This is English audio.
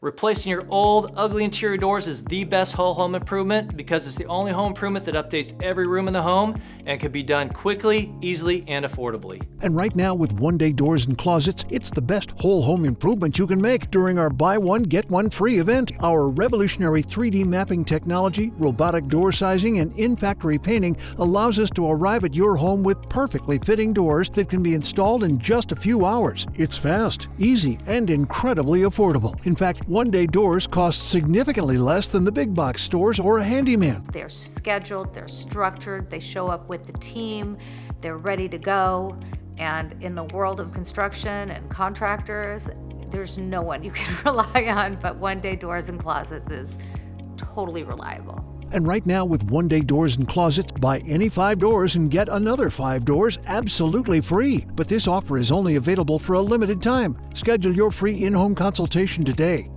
Replacing your old, ugly interior doors is the best whole home improvement because it's the only home improvement that updates every room in the home and can be done quickly, easily, and affordably. And right now with One Day Doors and Closets, it's the best whole home improvement you can make during our Buy One, Get One Free event. Our revolutionary 3D mapping technology, robotic door sizing, and in-factory painting allows us to arrive at your home with perfectly fitting doors that can be installed in just a few hours. It's fast, easy, and incredibly affordable. In fact, One Day Doors cost significantly less than the big box stores or a handyman. They're scheduled, they're structured, they show up with the team, they're ready to go. And in the world of construction and contractors, there's no one you can rely on, but One Day Doors and Closets is totally reliable. And right now with One Day Doors and Closets, buy any 5 doors and get another 5 doors absolutely free. But this offer is only available for a limited time. Schedule your free in-home consultation today.